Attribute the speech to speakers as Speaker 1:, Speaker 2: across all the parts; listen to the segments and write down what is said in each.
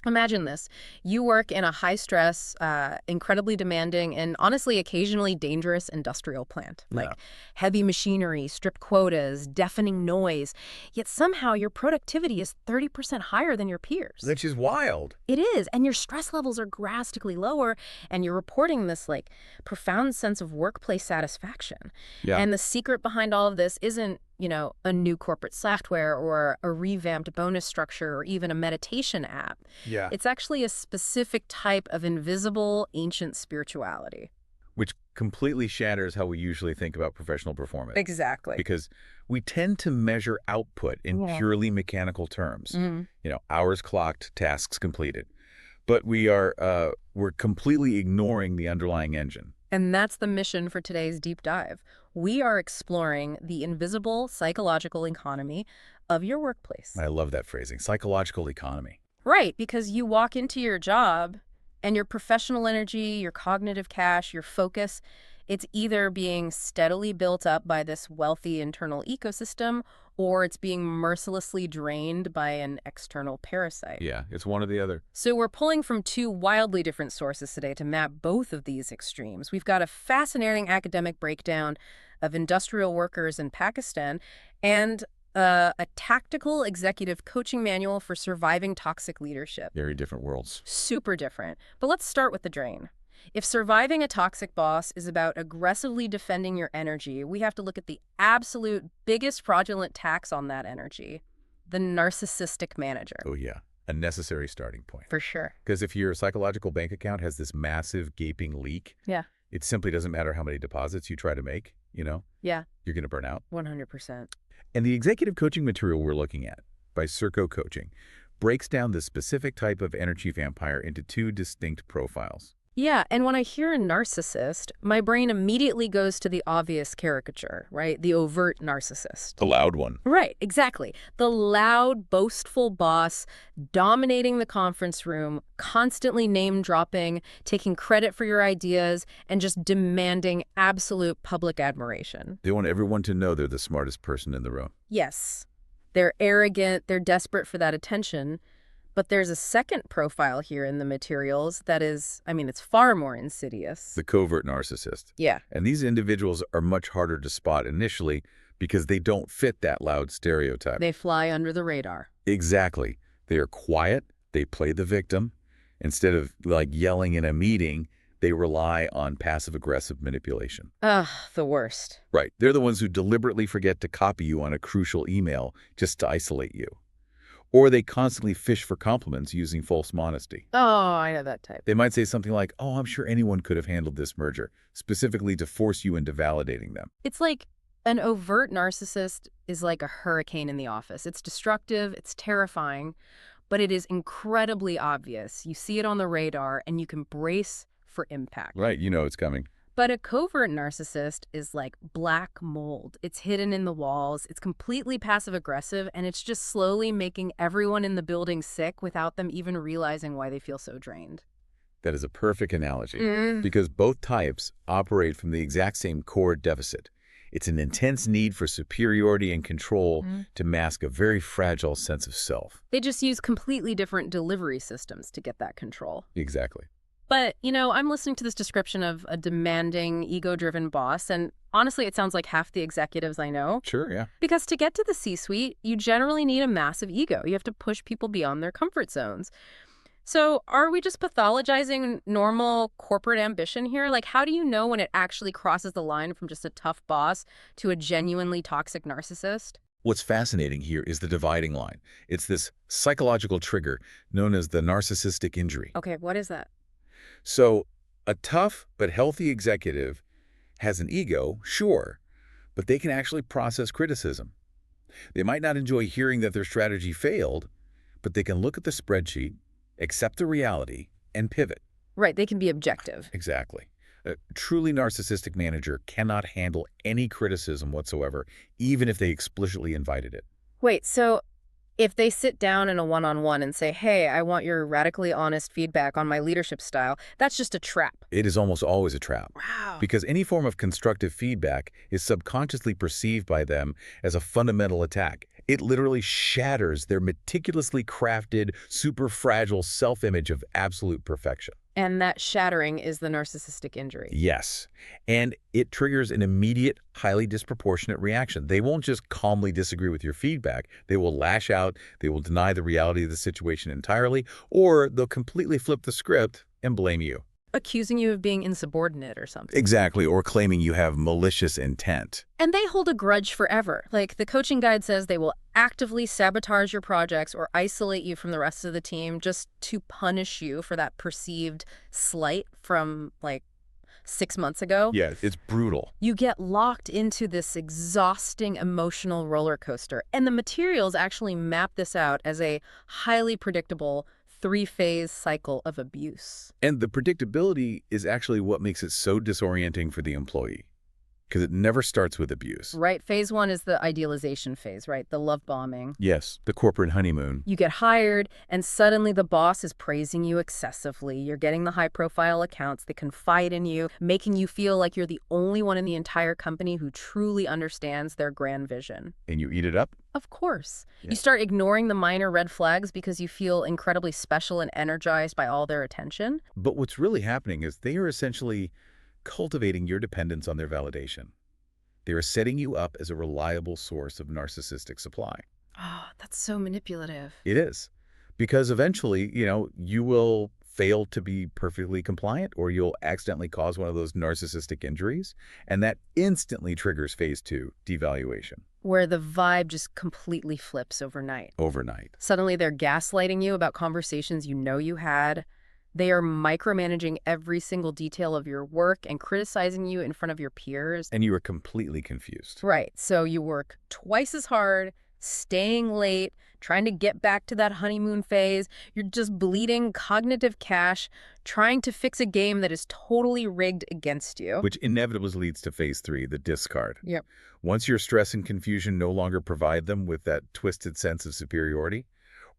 Speaker 1: Imagine this. You work in a high-stress, incredibly demanding, and honestly occasionally dangerous industrial plant.
Speaker 2: Yeah.
Speaker 1: Like heavy machinery, strict quotas, deafening noise. Yet somehow your productivity is 30% higher than your peers.
Speaker 2: Which is wild.
Speaker 1: It is, and your stress levels are drastically lower, and you're reporting this, like, profound sense of workplace satisfaction.
Speaker 2: Yeah.
Speaker 1: And the secret behind all of this isn't, a new corporate software or a revamped bonus structure or even a meditation app.
Speaker 2: Yeah.
Speaker 1: It's actually a specific type of invisible ancient spirituality.
Speaker 2: Which completely shatters how we usually think about professional performance.
Speaker 1: Exactly.
Speaker 2: Because we tend to measure output in
Speaker 1: Yeah.
Speaker 2: purely mechanical terms.
Speaker 1: Mhm.
Speaker 2: Hours clocked, tasks completed. But we're completely ignoring the underlying engine.
Speaker 1: And that's the mission for today's deep dive. We are exploring the invisible psychological economy of your workplace.
Speaker 2: I love that phrasing, psychological economy.
Speaker 1: Right, because you walk into your job and your professional energy, your cognitive cache, your focus, it's either being steadily built up by this wealthy internal ecosystem or it's being mercilessly drained by an external parasite.
Speaker 2: Yeah, it's one or the other.
Speaker 1: So we're pulling from two wildly different sources today to map both of these extremes. We've got a fascinating academic breakdown of industrial workers in Pakistan and a tactical executive coaching manual for surviving toxic leadership.
Speaker 2: Very different worlds.
Speaker 1: Super different. But let's start with the drain. If surviving a toxic boss is about aggressively defending your energy, we have to look at the absolute biggest fraudulent tax on that energy, the narcissistic manager.
Speaker 2: Oh, yeah. A necessary starting point.
Speaker 1: For sure.
Speaker 2: Because if your psychological bank account has this massive gaping leak,
Speaker 1: Yeah.
Speaker 2: it simply doesn't matter how many deposits you try to make,
Speaker 1: Yeah,
Speaker 2: you're going to burn out.
Speaker 1: 100%.
Speaker 2: And the executive coaching material we're looking at, by Circo Coaching, breaks down the specific type of energy vampire into two distinct profiles.
Speaker 1: Yeah, and when I hear a narcissist, my brain immediately goes to the obvious caricature, right? The overt narcissist.
Speaker 2: The loud one.
Speaker 1: Right, exactly. The loud, boastful boss dominating the conference room, constantly name-dropping, taking credit for your ideas, and just demanding absolute public admiration.
Speaker 2: They want everyone to know they're the smartest person in the room.
Speaker 1: Yes, they're arrogant, they're desperate for that attention, but there's a second profile here in the materials that is, it's far more insidious.
Speaker 2: The covert narcissist.
Speaker 1: Yeah.
Speaker 2: And these individuals are much harder to spot initially because they don't fit that loud stereotype.
Speaker 1: They fly under the radar.
Speaker 2: Exactly. They are quiet. They play the victim. Instead of yelling in a meeting, they rely on passive-aggressive manipulation.
Speaker 1: Ugh, the worst.
Speaker 2: Right. They're the ones who deliberately forget to copy you on a crucial email just to isolate you. Or they constantly fish for compliments using false modesty.
Speaker 1: Oh, I know that type.
Speaker 2: They might say something like, "Oh, I'm sure anyone could have handled this merger," specifically to force you into validating them.
Speaker 1: It's like an overt narcissist is like a hurricane in the office. It's destructive, it's terrifying, but it is incredibly obvious. You see it on the radar and you can brace for impact.
Speaker 2: Right, it's coming.
Speaker 1: But a covert narcissist is like black mold. It's hidden in the walls, it's completely passive-aggressive, and it's just slowly making everyone in the building sick without them even realizing why they feel so drained.
Speaker 2: That is a perfect analogy, because both types operate from the exact same core deficit. It's an intense need for superiority and control to mask a very fragile sense of self.
Speaker 1: They just use completely different delivery systems to get that control.
Speaker 2: Exactly.
Speaker 1: But, I'm listening to this description of a demanding, ego-driven boss, and honestly, it sounds like half the executives I know.
Speaker 2: Sure, yeah.
Speaker 1: Because to get to the C-suite, you generally need a massive ego. You have to push people beyond their comfort zones. So are we just pathologizing normal corporate ambition here? Like, how do you know when it actually crosses the line from just a tough boss to a genuinely toxic narcissist?
Speaker 2: What's fascinating here is the dividing line. It's this psychological trigger known as the narcissistic injury.
Speaker 1: Okay, what is that?
Speaker 2: So a tough but healthy executive has an ego, sure, but they can actually process criticism. They might not enjoy hearing that their strategy failed, but they can look at the spreadsheet, accept the reality, and pivot.
Speaker 1: Right, they can be objective.
Speaker 2: Exactly. A truly narcissistic manager cannot handle any criticism whatsoever, even if they explicitly invited it.
Speaker 1: Wait, so if they sit down in a one-on-one and say, hey, I want your radically honest feedback on my leadership style, that's just a trap.
Speaker 2: It is almost always a trap.
Speaker 1: Wow.
Speaker 2: Because any form of constructive feedback is subconsciously perceived by them as a fundamental attack, It literally shatters their meticulously crafted, super fragile self-image of absolute perfection.
Speaker 1: And that shattering is the narcissistic injury.
Speaker 2: Yes. And it triggers an immediate, highly disproportionate reaction. They won't just calmly disagree with your feedback. They will lash out, they will deny the reality of the situation entirely, or they'll completely flip the script and blame you.
Speaker 1: Accusing you of being insubordinate or something.
Speaker 2: Exactly, or claiming you have malicious intent.
Speaker 1: And they hold a grudge forever. Like the coaching guide says, they will actively sabotage your projects or isolate you from the rest of the team just to punish you for that perceived slight from like 6 months ago.
Speaker 2: Yeah, it's brutal.
Speaker 1: You get locked into this exhausting emotional roller coaster. And the materials actually map this out as a highly predictable three-phase cycle of abuse.
Speaker 2: And the predictability is actually what makes it so disorienting for the employee, because it never starts with abuse.
Speaker 1: Right. Phase one is the idealization phase, right? The love bombing.
Speaker 2: Yes, the corporate honeymoon.
Speaker 1: You get hired, and suddenly the boss is praising you excessively. You're getting the high-profile accounts. They confide in you, making you feel like you're the only one in the entire company who truly understands their grand vision.
Speaker 2: And you eat it up?
Speaker 1: Of course.
Speaker 2: Yeah.
Speaker 1: You start ignoring the minor red flags because you feel incredibly special and energized by all their attention.
Speaker 2: But what's really happening is they are essentially cultivating your dependence on their validation. They are setting you up as a reliable source of narcissistic supply.
Speaker 1: Oh, that's so manipulative.
Speaker 2: It is. Because eventually, you will fail to be perfectly compliant, or you'll accidentally cause one of those narcissistic injuries, and that instantly triggers phase two, devaluation.
Speaker 1: Where the vibe just completely flips overnight.
Speaker 2: Overnight.
Speaker 1: Suddenly they're gaslighting you about conversations you know you had. They are micromanaging every single detail of your work and criticizing you in front of your peers.
Speaker 2: And you are completely confused.
Speaker 1: Right. So you work twice as hard, staying late, trying to get back to that honeymoon phase. You're just bleeding cognitive cash, trying to fix a game that is totally rigged against you.
Speaker 2: Which inevitably leads to phase three, the discard.
Speaker 1: Yep.
Speaker 2: Once your stress and confusion no longer provide them with that twisted sense of superiority,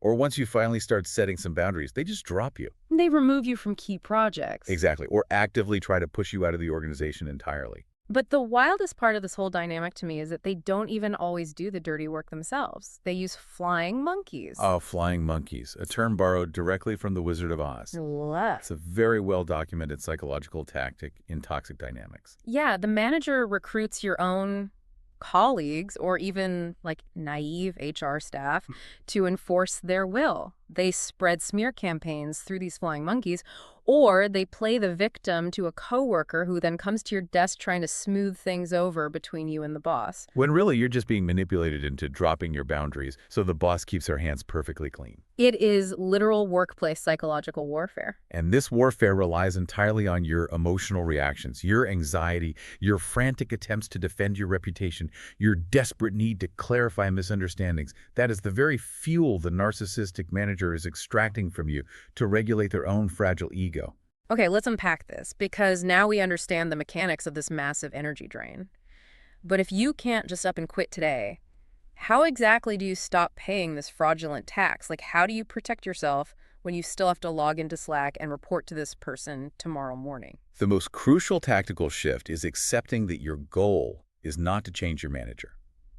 Speaker 2: or once you finally start setting some boundaries, they just drop you.
Speaker 1: They remove you from key projects.
Speaker 2: Exactly. Or actively try to push you out of the organization entirely.
Speaker 1: But the wildest part of this whole dynamic to me is that they don't even always do the dirty work themselves. They use flying monkeys.
Speaker 2: Oh, flying monkeys, a term borrowed directly from The Wizard of Oz. It's a very well-documented psychological tactic in toxic dynamics.
Speaker 1: Yeah, the manager recruits your own colleagues or even like naive HR staff to enforce their will. They spread smear campaigns through these flying monkeys, or they play the victim to a coworker who then comes to your desk trying to smooth things over between you and the boss.
Speaker 2: When really you're just being manipulated into dropping your boundaries so the boss keeps her hands perfectly clean.
Speaker 1: It is literal workplace psychological warfare.
Speaker 2: And this warfare relies entirely on your emotional reactions, your anxiety, your frantic attempts to defend your reputation, your desperate need to clarify misunderstandings. That is the very fuel the narcissistic manager is extracting from you to regulate their own fragile ego.
Speaker 1: Okay, let's unpack this, because now we understand the mechanics of this massive energy drain. But if you can't just up and quit today, how exactly do you stop paying this fraudulent tax? Like, how do you protect yourself when you still have to log into Slack and report to this person tomorrow morning?
Speaker 2: The most crucial tactical shift is accepting that your goal is not to change your manager.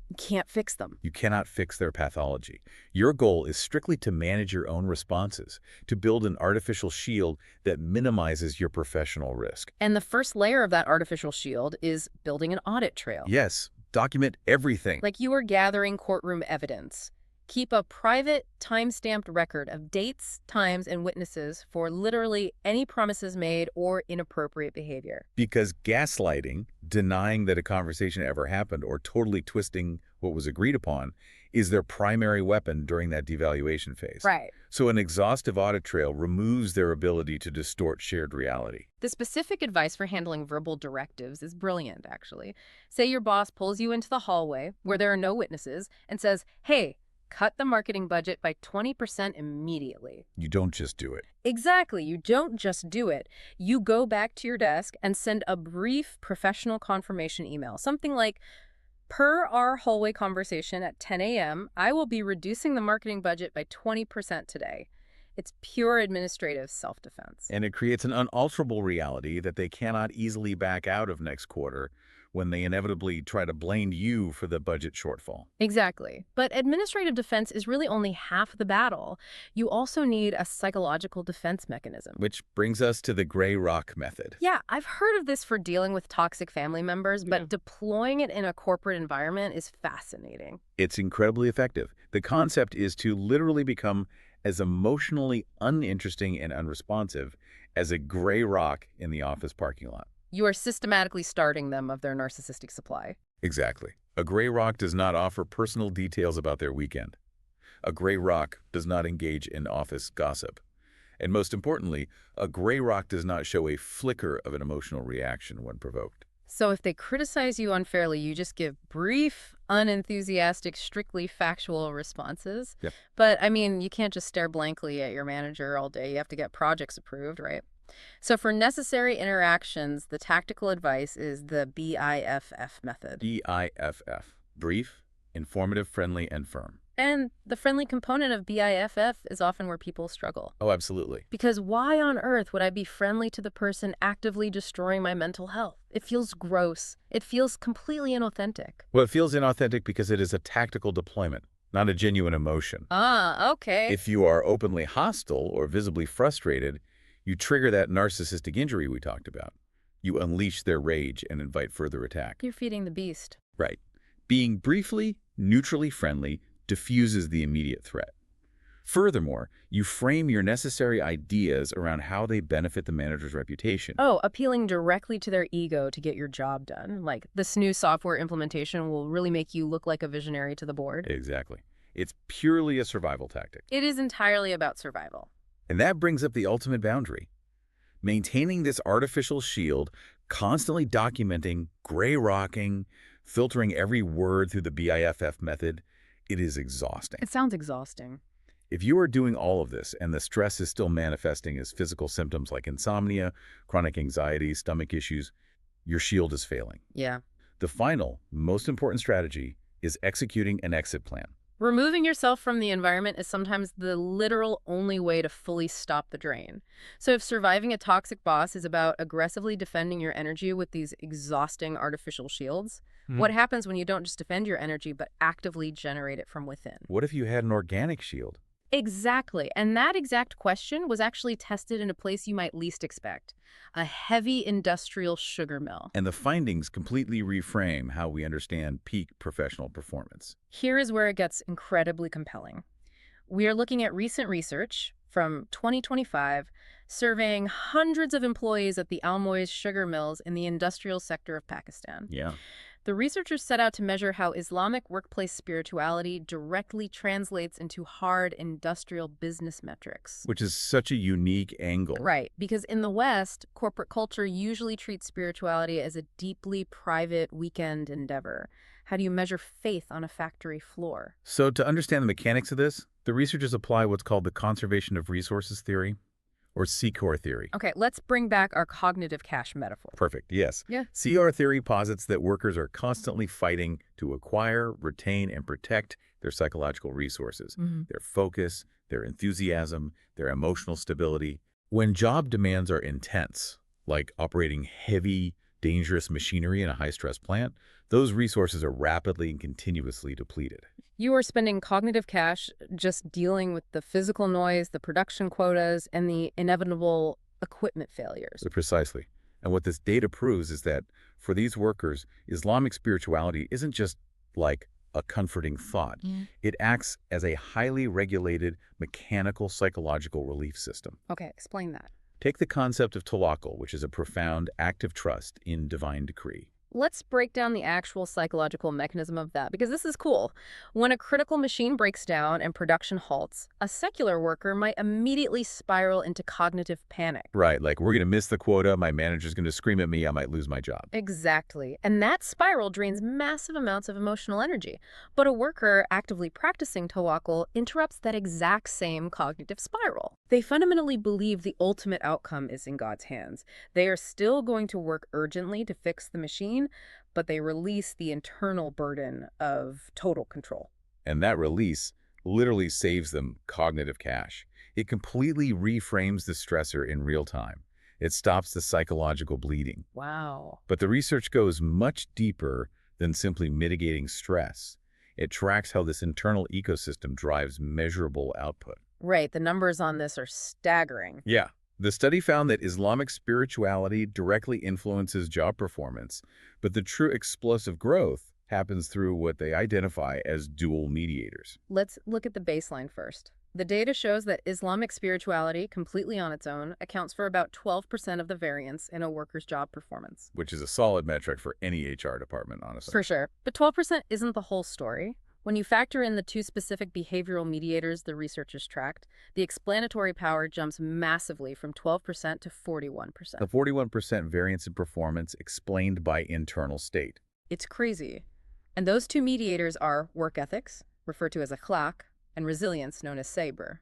Speaker 1: You can't fix them.
Speaker 2: You cannot fix their pathology. Your goal is strictly to manage your own responses, to build an artificial shield that minimizes your professional risk.
Speaker 1: And the first layer of that artificial shield is building an audit trail.
Speaker 2: Yes, document everything.
Speaker 1: Like you are gathering courtroom evidence. Keep a private, time-stamped record of dates, times, and witnesses for literally any promises made or inappropriate behavior.
Speaker 2: Because gaslighting, denying that a conversation ever happened, or totally twisting what was agreed upon, is their primary weapon during that devaluation phase.
Speaker 1: Right.
Speaker 2: So an exhaustive audit trail removes their ability to distort shared reality.
Speaker 1: The specific advice for handling verbal directives is brilliant, actually. Say your boss pulls you into the hallway where there are no witnesses and says, "Hey, cut the marketing budget by 20% immediately."
Speaker 2: You don't just do it.
Speaker 1: Exactly. You don't just do it. You go back to your desk and send a brief professional confirmation email. Something like, "Per our hallway conversation at 10 a.m., I will be reducing the marketing budget by 20% today." It's pure administrative self-defense.
Speaker 2: And it creates an unalterable reality that they cannot easily back out of next quarter when they inevitably try to blame you for the budget shortfall.
Speaker 1: Exactly. But administrative defense is really only half the battle. You also need a psychological defense mechanism.
Speaker 2: Which brings us to the gray rock method.
Speaker 1: Yeah, I've heard of this for dealing with toxic family members, but deploying it in a corporate environment is fascinating.
Speaker 2: It's incredibly effective. The concept is to literally become as emotionally uninteresting and unresponsive as a gray rock in the office parking lot.
Speaker 1: You are systematically starving them of their narcissistic supply.
Speaker 2: Exactly. A gray rock does not offer personal details about their weekend. A gray rock does not engage in office gossip. And most importantly, a gray rock does not show a flicker of an emotional reaction when provoked.
Speaker 1: So if they criticize you unfairly, you just give brief, unenthusiastic, strictly factual responses.
Speaker 2: Yep.
Speaker 1: But, I mean, you can't just stare blankly at your manager all day. You have to get projects approved, right? So for necessary interactions, the tactical advice is the BIFF method.
Speaker 2: BIFF. Brief, informative, friendly, and firm.
Speaker 1: And the friendly component of BIFF is often where people struggle.
Speaker 2: Oh, absolutely.
Speaker 1: Because why on earth would I be friendly to the person actively destroying my mental health? It feels gross. It feels completely inauthentic.
Speaker 2: Well, it feels inauthentic because it is a tactical deployment, not a genuine emotion.
Speaker 1: Ah, okay.
Speaker 2: If you are openly hostile or visibly frustrated, you trigger that narcissistic injury we talked about. You unleash their rage and invite further attack.
Speaker 1: You're feeding the beast.
Speaker 2: Right. Being briefly, neutrally friendly diffuses the immediate threat. Furthermore, you frame your necessary ideas around how they benefit the manager's reputation.
Speaker 1: Oh, appealing directly to their ego to get your job done. Like, this new software implementation will really make you look like a visionary to the board.
Speaker 2: Exactly. It's purely a survival tactic.
Speaker 1: It is entirely about survival.
Speaker 2: And that brings up the ultimate boundary. Maintaining this artificial shield, constantly documenting, gray rocking, filtering every word through the BIFF method, it is exhausting.
Speaker 1: It sounds exhausting.
Speaker 2: If you are doing all of this and the stress is still manifesting as physical symptoms like insomnia, chronic anxiety, stomach issues, your shield is failing.
Speaker 1: Yeah.
Speaker 2: The final, most important strategy is executing an exit plan.
Speaker 1: Removing yourself from the environment is sometimes the literal only way to fully stop the drain. So if surviving a toxic boss is about aggressively defending your energy with these exhausting artificial shields, what happens when you don't just defend your energy but actively generate it from within?
Speaker 2: What if you had an organic shield?
Speaker 1: Exactly. And that exact question was actually tested in a place you might least expect, a heavy industrial sugar mill.
Speaker 2: And the findings completely reframe how we understand peak professional performance.
Speaker 1: Here is where it gets incredibly compelling. We are looking at recent research from 2025 surveying hundreds of employees at the Almoy's sugar mills in the industrial sector of Pakistan.
Speaker 2: Yeah.
Speaker 1: The researchers set out to measure how Islamic workplace spirituality directly translates into hard industrial business metrics.
Speaker 2: Which is such a unique angle.
Speaker 1: Right, because in the West, corporate culture usually treats spirituality as a deeply private weekend endeavor. How do you measure faith on a factory floor?
Speaker 2: So to understand the mechanics of this, the researchers apply what's called the conservation of resources theory, or CCOR theory.
Speaker 1: Okay, let's bring back our cognitive cache metaphor.
Speaker 2: Perfect, yes.
Speaker 1: Yeah.
Speaker 2: CR theory posits that workers are constantly fighting to acquire, retain, and protect their psychological resources, their focus, their enthusiasm, their emotional stability. When job demands are intense, like operating heavy, dangerous machinery in a high-stress plant, those resources are rapidly and continuously depleted.
Speaker 1: You are spending cognitive cash just dealing with the physical noise, the production quotas, and the inevitable equipment failures.
Speaker 2: Precisely. And what this data proves is that for these workers, Islamic spirituality isn't just like a comforting thought. It acts as a highly regulated mechanical psychological relief system.
Speaker 1: Okay, explain that.
Speaker 2: Take the concept of tawakkul, which is a profound active trust in divine decree.
Speaker 1: Let's break down the actual psychological mechanism of that, because this is cool. When a critical machine breaks down and production halts, a secular worker might immediately spiral into cognitive panic.
Speaker 2: Right, like we're going to miss the quota, my manager's going to scream at me, I might lose my job.
Speaker 1: Exactly. And that spiral drains massive amounts of emotional energy. But a worker actively practicing tawakkul interrupts that exact same cognitive spiral. They fundamentally believe the ultimate outcome is in God's hands. They are still going to work urgently to fix the machine, but they release the internal burden of total control.
Speaker 2: And that release literally saves them cognitive cash. It completely reframes the stressor in real time. It stops the psychological bleeding.
Speaker 1: Wow.
Speaker 2: But the research goes much deeper than simply mitigating stress. It tracks how this internal ecosystem drives measurable output.
Speaker 1: Right, the numbers on this are staggering.
Speaker 2: Yeah. The study found that Islamic spirituality directly influences job performance, but the true explosive growth happens through what they identify as dual mediators,
Speaker 1: Let's look at the baseline first. The data shows that Islamic spirituality, completely on its own, accounts for about 12% of the variance in a worker's job performance.
Speaker 2: which is a solid metric for any HR department, honestly.
Speaker 1: For sure. But 12% isn't the whole story. When you factor in the two specific behavioral mediators the researchers tracked, the explanatory power jumps massively from 12% to 41%.
Speaker 2: The 41% variance in performance explained by internal state.
Speaker 1: It's crazy. And those two mediators are work ethics, referred to as akhlaq, and resilience, known as sabr.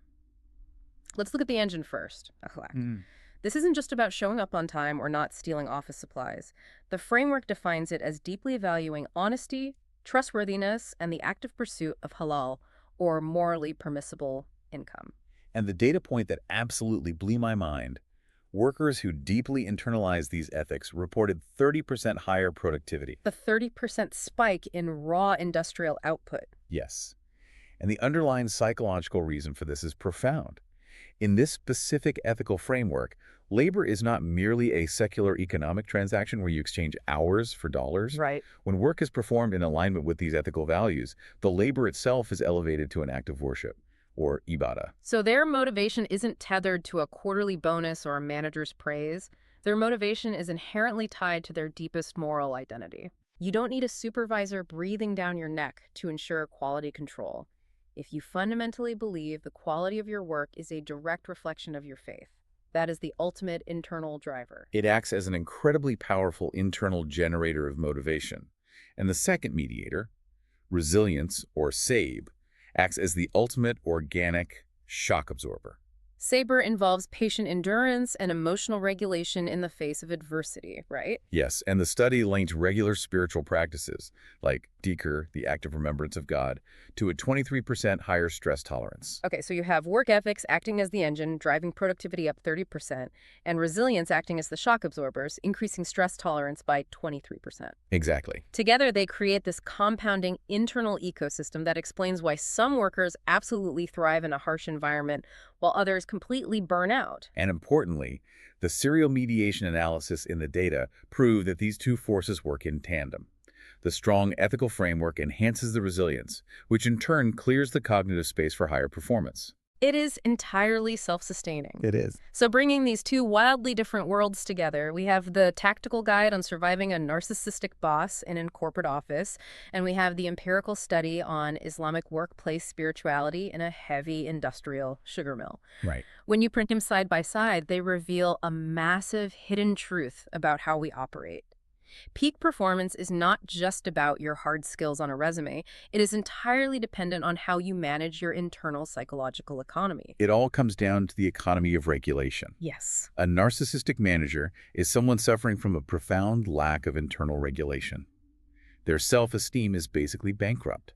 Speaker 1: Let's look at the engine first, akhlaq. This isn't just about showing up on time or not stealing office supplies. The framework defines it as deeply valuing honesty, trustworthiness, and the active pursuit of halal, or morally permissible, income.
Speaker 2: And the data point that absolutely blew my mind, workers who deeply internalize these ethics reported 30% higher productivity.
Speaker 1: The 30% spike in raw industrial output.
Speaker 2: Yes. And the underlying psychological reason for this is profound. In this specific ethical framework, labor is not merely a secular economic transaction where you exchange hours for dollars.
Speaker 1: Right.
Speaker 2: When work is performed in alignment with these ethical values, the labor itself is elevated to an act of worship, or ibadah.
Speaker 1: So their motivation isn't tethered to a quarterly bonus or a manager's praise. Their motivation is inherently tied to their deepest moral identity. You don't need a supervisor breathing down your neck to ensure quality control. If you fundamentally believe the quality of your work is a direct reflection of your faith, that is the ultimate internal driver.
Speaker 2: It acts as an incredibly powerful internal generator of motivation. And the second mediator, resilience, or SABE, acts as the ultimate organic shock absorber.
Speaker 1: Sabr involves patient endurance and emotional regulation in the face of adversity, right?
Speaker 2: Yes, and the study linked regular spiritual practices, like dhikr, the active remembrance of God, to a 23% higher stress tolerance.
Speaker 1: Okay, so you have work ethics acting as the engine, driving productivity up 30%, and resilience acting as the shock absorbers, increasing stress tolerance by 23%.
Speaker 2: Exactly.
Speaker 1: Together, they create this compounding internal ecosystem that explains why some workers absolutely thrive in a harsh environment, while others completely burn out.
Speaker 2: And importantly, the serial mediation analysis in the data prove that these two forces work in tandem. The strong ethical framework enhances the resilience, which in turn clears the cognitive space for higher performance.
Speaker 1: It is entirely self-sustaining.
Speaker 2: It is.
Speaker 1: So bringing these two wildly different worlds together, we have the tactical guide on surviving a narcissistic boss in a corporate office, and we have the empirical study on Islamic workplace spirituality in a heavy industrial sugar mill.
Speaker 2: Right.
Speaker 1: When you print them side by side, they reveal a massive hidden truth about how we operate. Peak performance is not just about your hard skills on a resume. It is entirely dependent on how you manage your internal psychological economy.
Speaker 2: It all comes down to the economy of regulation.
Speaker 1: Yes.
Speaker 2: A narcissistic manager is someone suffering from a profound lack of internal regulation. Their self-esteem is basically bankrupt.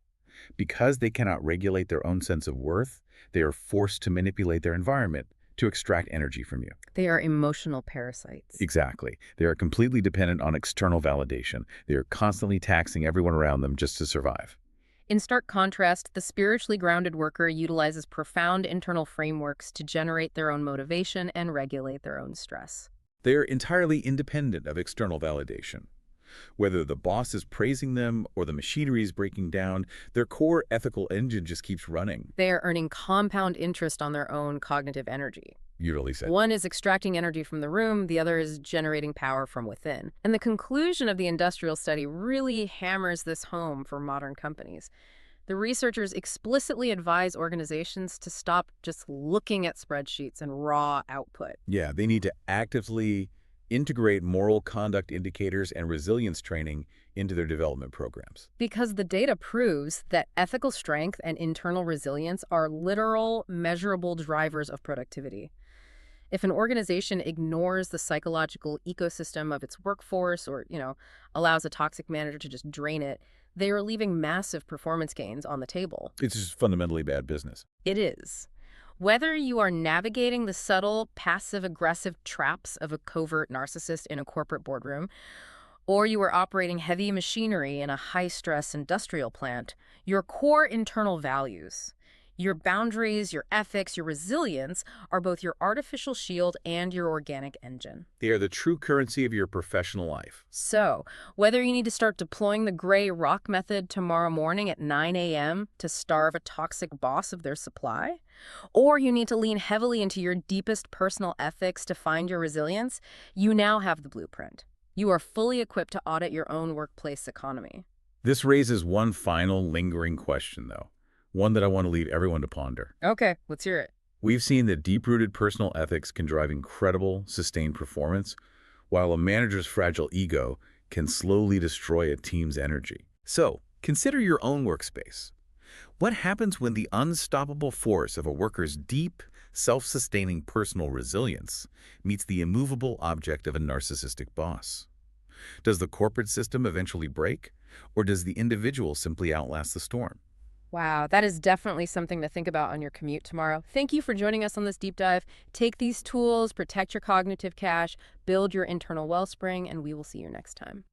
Speaker 2: Because they cannot regulate their own sense of worth, they are forced to manipulate their environment to extract energy from you.
Speaker 1: They are emotional parasites.
Speaker 2: Exactly. They are completely dependent on external validation. They are constantly taxing everyone around them just to survive.
Speaker 1: In stark contrast, the spiritually grounded worker utilizes profound internal frameworks to generate their own motivation and regulate their own stress.
Speaker 2: They are entirely independent of external validation. Whether the boss is praising them or the machinery is breaking down, their core ethical engine just keeps running.
Speaker 1: They are earning compound interest on their own cognitive energy.
Speaker 2: You really said.
Speaker 1: One is extracting energy from the room, the other is generating power from within. And the conclusion of the industrial study really hammers this home for modern companies. The researchers explicitly advise organizations to stop just looking at spreadsheets and raw output.
Speaker 2: Yeah, they need to actively integrate moral conduct indicators and resilience training into their development programs.
Speaker 1: Because the data proves that ethical strength and internal resilience are literal, measurable drivers of productivity. If an organization ignores the psychological ecosystem of its workforce or, allows a toxic manager to just drain it, they are leaving massive performance gains on the table.
Speaker 2: It's just fundamentally bad business.
Speaker 1: It is. Whether you are navigating the subtle, passive-aggressive traps of a covert narcissist in a corporate boardroom, or you are operating heavy machinery in a high-stress industrial plant, your core internal values, your boundaries, your ethics, your resilience are both your artificial shield and your organic engine.
Speaker 2: They are the true currency of your professional life.
Speaker 1: So, whether you need to start deploying the gray rock method tomorrow morning at 9 a.m. to starve a toxic boss of their supply, or you need to lean heavily into your deepest personal ethics to find your resilience, you now have the blueprint. You are fully equipped to audit your own workplace economy.
Speaker 2: This raises one final lingering question, though, one that I want to leave everyone to ponder.
Speaker 1: Okay, let's hear it.
Speaker 2: We've seen that deep-rooted personal ethics can drive incredible, sustained performance, while a manager's fragile ego can slowly destroy a team's energy. So, consider your own workspace. What happens when the unstoppable force of a worker's deep, self-sustaining personal resilience meets the immovable object of a narcissistic boss? Does the corporate system eventually break, or does the individual simply outlast the storm?
Speaker 1: Wow, that is definitely something to think about on your commute tomorrow. Thank you for joining us on this deep dive. Take these tools, protect your cognitive cache, build your internal wellspring, and we will see you next time.